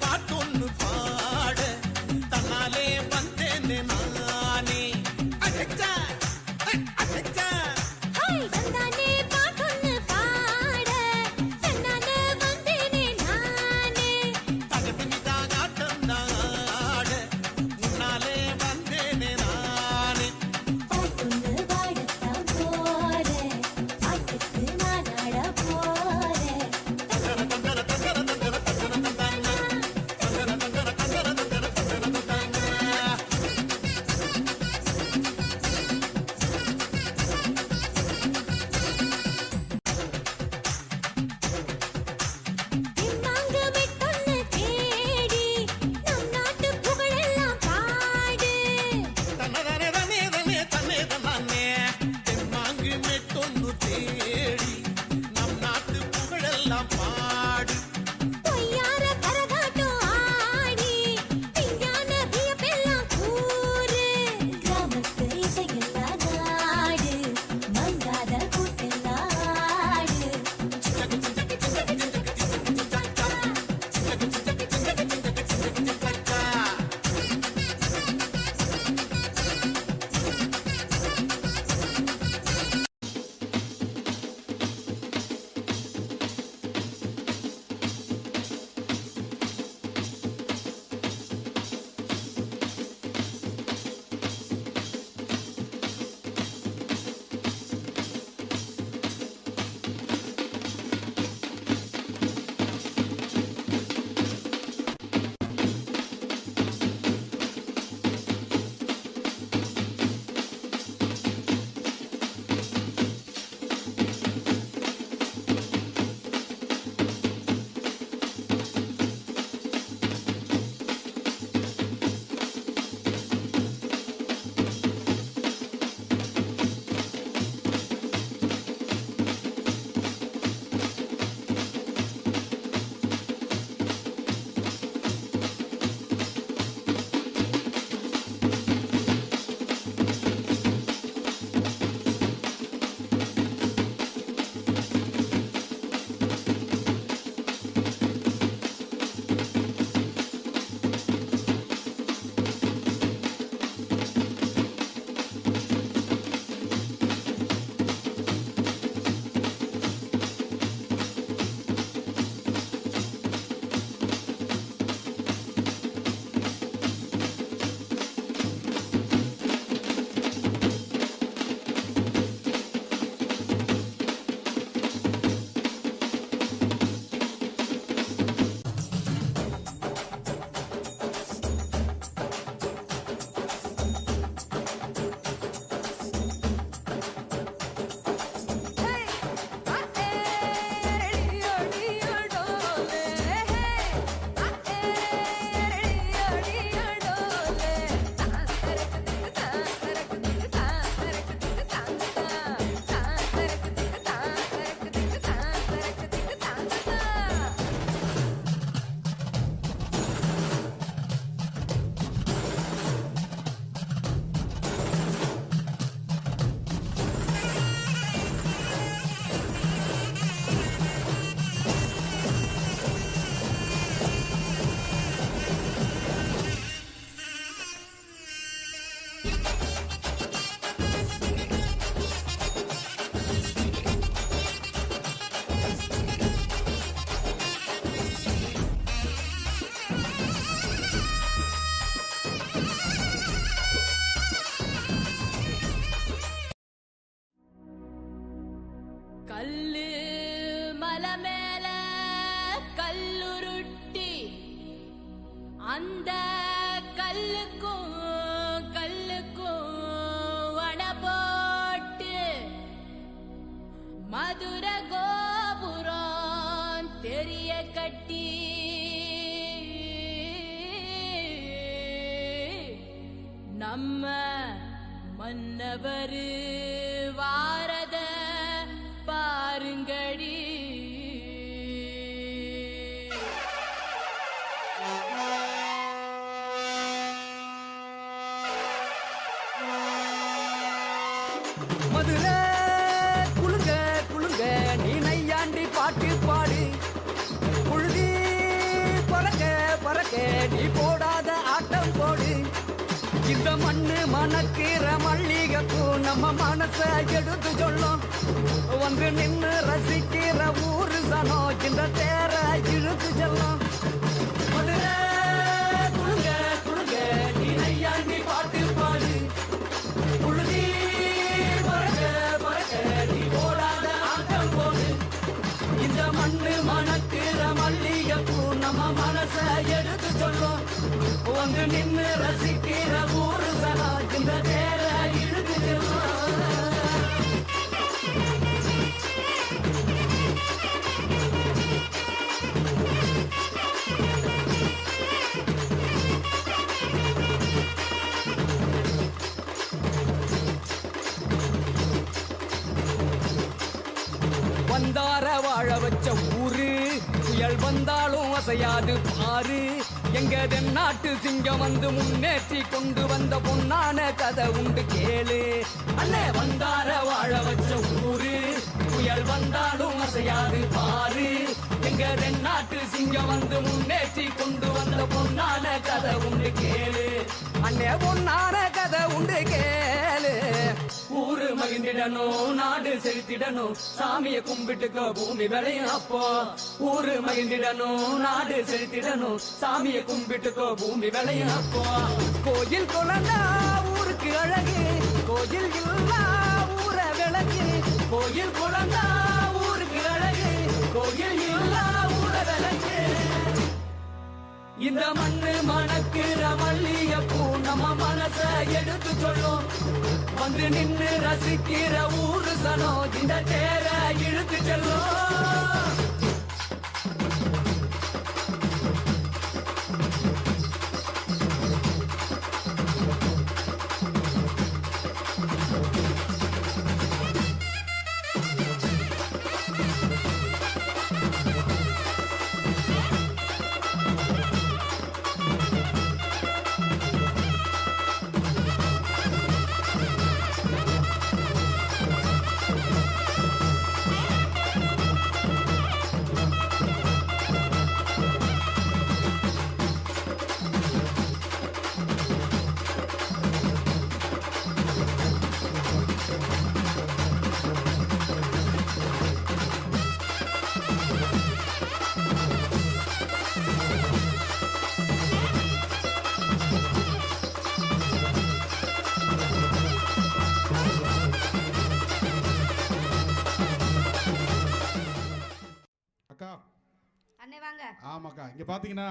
பாட்டொன்னு பாட தன்னாலே வந்தேனே நானே அச்சா அச்சா தன்னாலே பாட்டொன்னு பாட தன்னாலே வந்தேனே நானே தகதினி தாகாட்டம் நாட முன்னாலே வந்தேனே நானே பாட்டொன்னு பாடத்தான் போறேன் பாட்டுக்கு நான் ஆட போறேன் தெம்மாங்கு மெட்டொன்னு தேடி நம் நாட்டு புகழெல்லாம் பாடு தன்னதானே தானே தானே தன்னே தானே தெம்மாங்கு மெட்டொன்னு தேடி நம் நாட்டு புகழெல்லாம் பாடு பொய்யார கரகாட்டம் ஆடி விஞ்ஞான வியப்பெல்லாம் கூறு கிராமத்து இசையெல்லாம் நாடு மங்காத கூட்டெல்லாம் ஆடு கல்லு மலை மேல கல்லுருட்டி அந்த கல்லுக்கும் வட போட்டு மதுர கோபுரம் தெரிய கட்டி நம்ம மன்னவரு வாரத பாருங்கடி மதுரை குளுங்க குளுங்க நீ நையாண்டி பாட்டு பாடு புழுதி பறக்க இந்த மண்ணு மணக்கிற மல்லிகைப்பூ நம்ம மனச எடுத்து சொல்லும் வந்து நின்னு ரசிக்கிற ஊரு சனம் இந்த தேர இழுத்து செல்லும் மதுரை குழுங்க குழுங்க நீ நையாண்டி பாட்டு பாடு புழுதி பறக்க பறக்க நீ போடாத ஆட்டம் போடு இந்த மண்ணு மணக்கிற மல்லிகைப்பூ நம்ம மனச எடுத்து சொல்லும் வந்து நின்னு ரசிக்கிற ஊரு சனா இந்த தேர இழுத்து செல்லும் வந்தார வாழ வச்ச ஊரு புயல் வந்தாலும் அசையாது பாரு எங்க தென்னாட்டு சிங்கம் வந்து முன்னேற்றி கொண்டு வந்த பொன்னான கதை உண்டு கேளு அண்ணே வந்தார வாழ வச்ச ஊரு புயல் வந்தாலும் அசையாது பாரு எங்க தென்னாட்டு சிங்கம் வந்து முன்னேற்றி கொண்டு வந்த பொன்னான கதை உண்டு கேளு அண்ணே பொன்னான கதை உண்டு கேளு ஊரு மகிழ்ந்திடணும் நாடு செலுத்திடணும் சாமியை கும்பிட்டுக்க பூமி விளையும் அப்போ ஊரு மகிழ்ந்திடணும் நாடு செலுத்திடணும் சாமியை கும்பிட்டுக்கோ பூமி விளையும் அப்போ கோயில் குழந்தா ஊருக்கு அழகு கோயில் இல்லா ஊர விளக்கு கோயில் குழந்தா ஊருக்கு அழகு கோயில் இல்லா ஊர விளக்கு இந்த மண்ணு மணக்கிற மல்லிகைப்பூ நம்ம மனச எடுத்து சொல்லும் வந்து நின்னு ரசிக்கிற ஊரு சனம் இந்த தேர இழுத்து செல்லும் அண்ணே வாங்க. ஆமாக்கா, இங்க பாத்தீங்கன்னா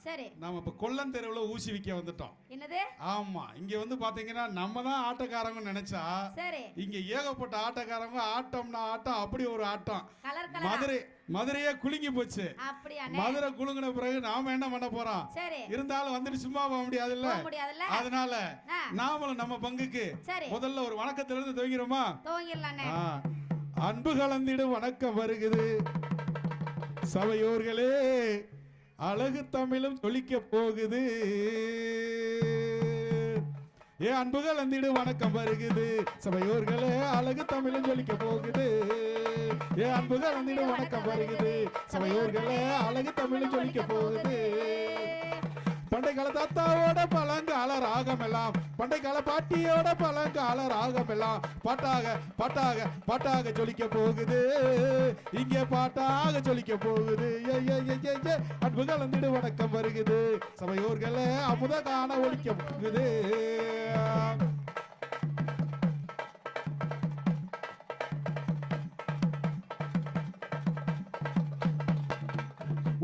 சரி, நாம இப்ப கொல்லன் தெருவுல ஊசி விக்க வந்துட்டோம். என்னது? ஆமா, இங்க வந்து பாத்தீங்கன்னா நம்ம தான் ஆட்டக்காரங்க நினைச்சா சரி, இங்க ஏகப்பட்ட ஆட்டக்காரங்க ஆட்டம்னா ஆட்டம், அப்படி ஒரு ஆட்டம். கலர் கலரா மதுரையே குலுங்கி போச்சு. அப்படியே மதுரை குலுங்கின பிறகு நாம என்ன பண்ண போறோம்? சரி, இருந்தாலும் வந்துட்டு சும்மா போக முடியாதுல்ல. அதனால நாமளும் நம்ம பங்குக்கு முதல்ல ஒரு வணக்கத்துல இருந்து துவங்கிறோமா? துவங்கிடலானே. அன்பு கலந்திடும் வணக்கம் வருகுது சபையோர்களே, அழகு தமிழும் ஜொலிக்க போகுது. ஏ அன்புகள் வந்திடு வணக்கம் வருகுது சபையோர்களே, அழகு தமிழும் ஜொலிக்க போகுது. ஏ அன்புகள் வந்திடு வணக்கம் வருகுது சபையோர்களே, அழகு தமிழும் ஜொலிக்க போகுது. பண்டை கால தாத்தாவோட பழங்கால ராகம் எல்லாம், பண்டை கால பாட்டியோட பழங்கால ராகம் எல்லாம் பாட்டாக பாட்டாக பாட்டாக ஜொலிக்க போகுது. இங்கே பாட்டாக ஜொலிக்க போகுது. அன்பு கலந்திடு வணக்கம் வருகுது சபையோர்களே, அமுத காண ஒலிக்க போகுது.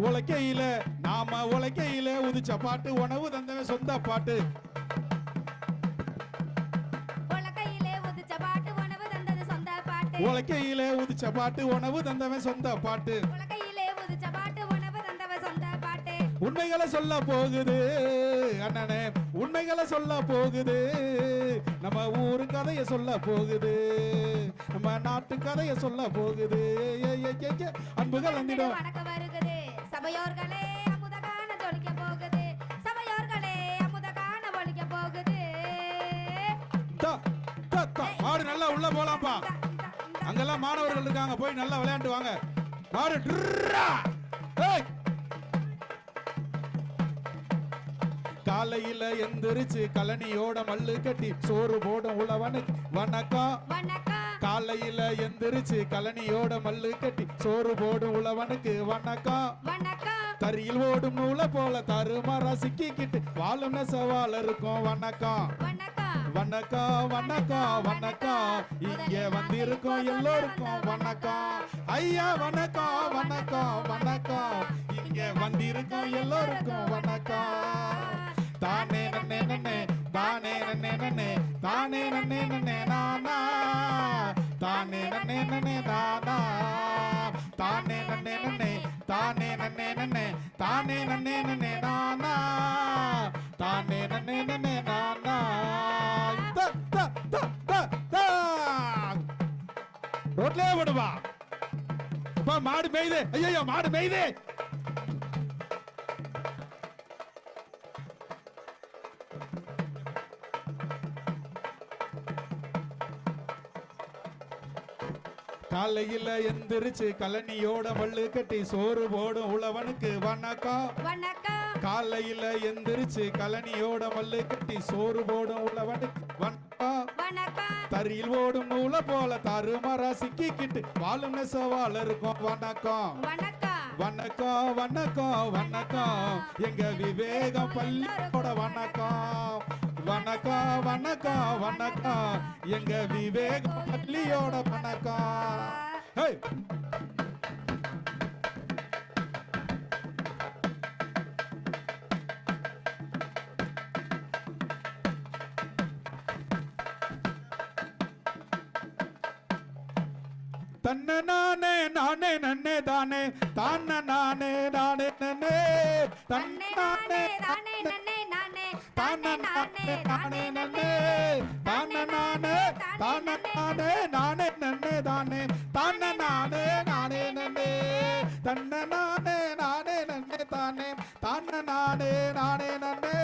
உலக்கையில நாம உலக்கையில உதிச்ச பாட்டு, உணவு தந்தவன் சொந்த பாட்டு. உலக்கையிலே உதிச்ச பாட்டு, உணவு தந்தது சொந்த பாட்டு. உலக்கையில உதிச்ச பாட்டு, உணவு தந்தவன் சொந்த பாட்டு. உலக்கையிலே உதிச்ச பாட்டு, உணவு தந்தவன் சொந்த பாட்டு. உண்மைகளை சொல்ல போகுது அண்ணனே, உண்மைகளை சொல்ல போகுது. நம்ம ஊரு கதைய சொல்ல போகுது, நம்ம நாட்டு கதைய சொல்ல போகுது. அன்புகள் வந்திடும் வணக்கம் வருகுது சபையோர்களே, அமுத காண ஜொலிக்க போகுது. சபையோர்களே, அமுத காண ஒலிக்க போகுது. மாடு நல்லா உள்ள போலாம்ப்பா. அங்கெல்லாம் மாணவர்கள் இருக்காங்க, போய் நல்லா விளையாண்டு வாங்க. மாடு காலையில எந்திரிச்சு கலனியோட மல்லு கட்டி சோறு போடும் உழவனுக்கு வணக்கம் வணக்கம் காலையில எந்திரிச்சு கலனியோட மல்லு கட்டி சோறு போடும் உழவனுக்கு வணக்கம் வணக்கம் தரியில் ஓடும் நூலை போல தருமரா சிக்கிக்கிட்டு வாழும் நெசவால இருக்கும் வணக்கம் வணக்கம் வணக்கம் வணக்கம் வணக்கம் இங்க வந்திருக்கோம் எல்லோருக்கும் வணக்கம் ஐயா வணக்கம் வணக்கம் வணக்கம் இங்க வந்திருக்கோம் எல்லோருக்கும் வணக்கம் தானே நன்னே நன்னே தானே நன்னே நன்னே தானே நன்னே நன்னே நானா தானே நன்னே நன்னே நானா தானே நன்னே நன்னே தானே நன்னே நன்னே தானே நன்னே நன்னே நானா தானே நன்னே நன்னே நானா ரோட்லயே விடுவா அப்பா மாடு மேய்து ஐயோ மாடு மேய்து காலையில எந்திரிச்சு கலனியோட மல்லு கட்டி சோறு போடும் உழவனுக்கு வணக்கம் வணக்கம் காலையில எந்திரிச்சு கலனியோட மல்லு கட்டி சோறு போடும் உழவனுக்கு வணக்கம் வணக்கம் தரியில் ஓடும் நூலை போல தருமரா சிக்கிக்கிட்டு வாழும் நெசவால இருக்கும் வணக்கம் வணக்கம் வணக்கம் வணக்கம் வணக்கம் எங்க விவேகம் பள்ளியோட வணக்கம் வணக்கம் வணக்கம் வணக்கம் எங்க விவேகம் பள்ளியோட வணக்கம் ஹே தன்ன நானே நானே நன்னே தானே தான நானே நானே நன்னே தன்ன நானே தானே நன்னே நானே தான நானே நானே நன்னே தான நானே தான நானே நானே நன்னே தானே தான நானே நானே நன்னே தன்ன நானே நானே நன்னே தானே தான நானே நானே நன்னே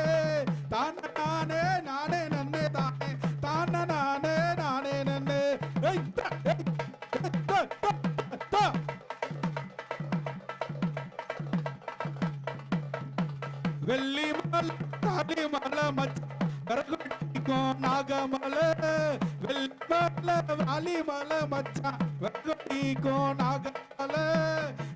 தான நானே நானே நன்னே தானே தான நானே நானே நன்னே ஏய் ஏய் வெள்ளி மலை தாலி மலை மச்சான் நாகமலை வெள்ளி மலை வாலி மலை மச்சான் நாகமலை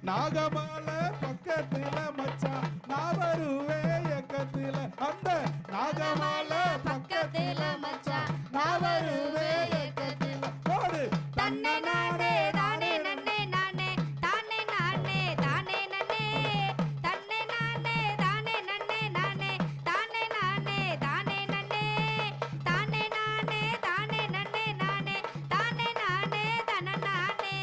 நாகமலை பக்கத்துல மச்சான் நான் வருவேன் எக்கத்துல அந்த நாகமலை பக்கத்துல மச்சான் நான் வருவேன் ஏக்கத்துல போடு தன்னை நானே தானே நன்னே நானே தானே நானே தானே நன்னே தன்னை நானே தானே நன்னே நானே தானே நானே தானே நன்னே தானே நானே தானே நன்னே நானே தானே நானே தன நானே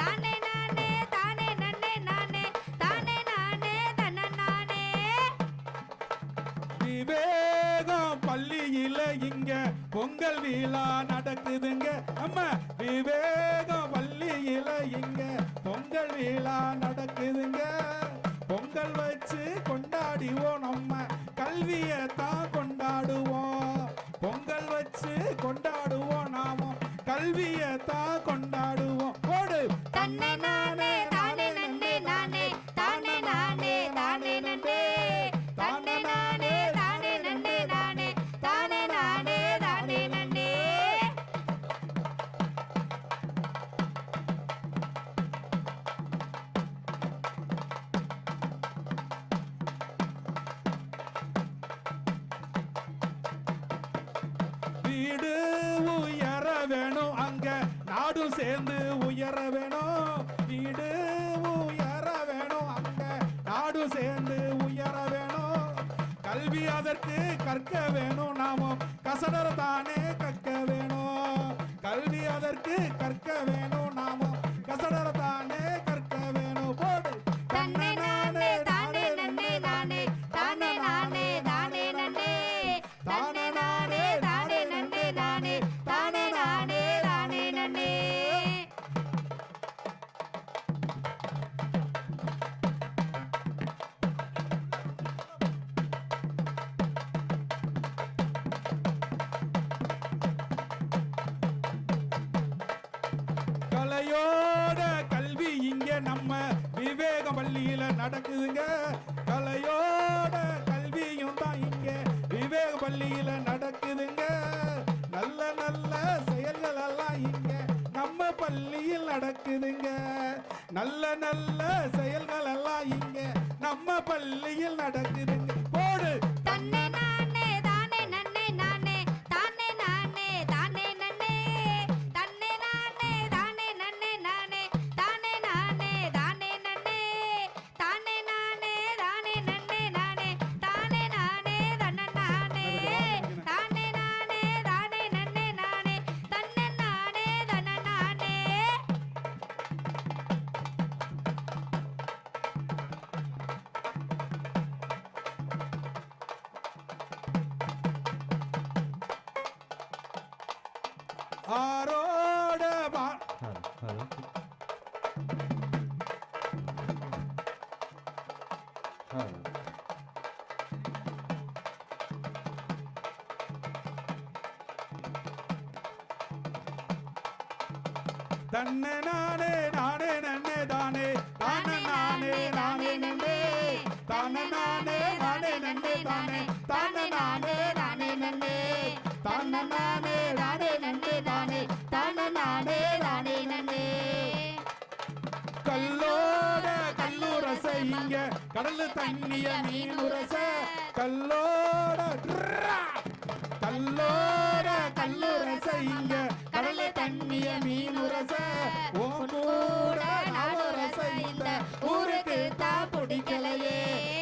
தானே நானே தானே நன்னே நானே தானே நானே தன நானே விவேகம் பள்ளியில இங்க பொங்கல் விழா நடக்குதுங்க அம்மா விவேகம் பள்ளியில இங்க பொங்கல் விழா நடக்குதுங்க பொங்கல் வச்சு கொண்டாடுவோம் நம்ம கல்வியை தான் கொண்டாடுவோம் பொங்கல் வச்சு கொண்டாடுவோம் நாம கல்வியை தான் கொண்டாடுவோம் போடு தன்னை நானே தானே நன்னே நானே தானே நானே தானே நன்னே தன்னை நானே தானே நன்னே நானே தானே நானே தானே நன்னே வீடு உயர வேணும் அங்க நாடும் சேர்ந்து உயர வேணும் வீடு உயர வேணும் அங்க நாடும் சேர்ந்து உயர வேணும் கல்வி அதற்கு கற்க வேணும் நாமும் கசடர தானே கற்க வேணும் கல்வி அதற்கு கற்க வேணும் நாமும் கசடர தானே கற்க வேணும் போடு தன்னை நானே தானே நன்னே நானே தானே நானே தானே நன்னே தன்னை நானே தானே நன்னே நானே தானே நானே தானே நன்னே கலையோட கல்வி இங்க நம்ம விவேக பள்ளியில நடக்குதுங்க கலையோட கல்வியும் தான் இங்க நடக்குதுங்க நல்ல நல்ல செயல்கள் எல்லாம் இங்க நம்ம பள்ளியில் நடக்குதுங்க போடு தன்னே நானே தானே நன்னே நானே தானே நானே தானே நன்னே தன்னே நானே தானே நன்னே நானே தானே நானே தானே நன்னே தானே நானே தானே நன்னே நானே தானே நானே தன்ன நானே தானே நானே தானே நன்னே நானே தன்ன நானே தன்ன நானே ஆரோட தன்னை நானே நானே நன்னே தானே தானே நானே நானே நன்னே தானே நானே நானே நன்னே தானே தானே நானே நானே நன்னே தானே நானே நானே நன்னே தானே தானே நானே நானே நன்னே கல்லோட கல்லூரச இங்க கடல் தண்ணிய மீனுரச கல்லோட கல்லோட கல்லூரச இங்க கடல் தண்ணிய மீனுரச ஓ கூட நவரச இந்த ஊருக்கு தான் பிடிக்கலையே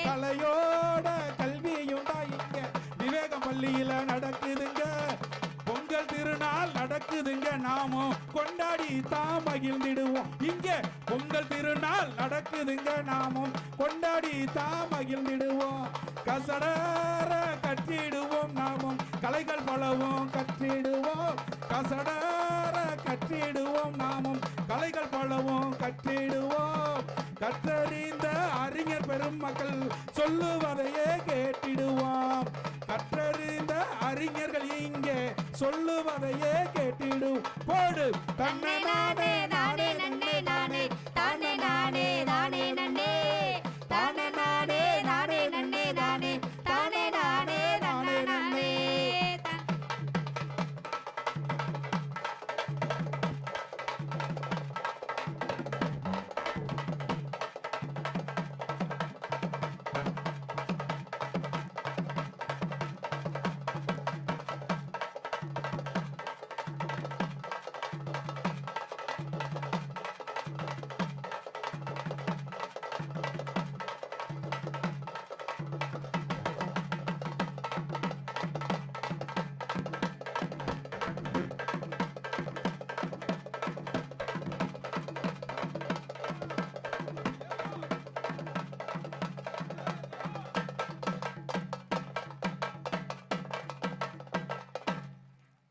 கலையோட கல்வியுண்டா இங்க விவேகம் பள்ளியில நடக்குதுங்க பொங்கல் திருநாள் நடக்குதுங்க நாமும் கொண்டாடி தான் மகிழ்ந்திடுவோம் இங்க பொங்கல் திருநாள் நடக்குதுங்க நாமும் கொண்டாடி தான் மகிழ்ந்திடுவோம் கசடர கற்றிடுவோம் நாமும் கலைகள் பலவும் கற்றிடுவோம் கசடர கற்றிடுவோம் நாமும் கலைகள் பலவும் கற்றிடுவோம் கற்றறிந்த அறிஞர் பெருமக்கள் சொல்லுவதையே கேட்டிடுவோம் கற்றறிந்த அறிஞர்கள் இங்கே சொல்லுவதையே கேட்டிடு போடு தன்னை நானே நான்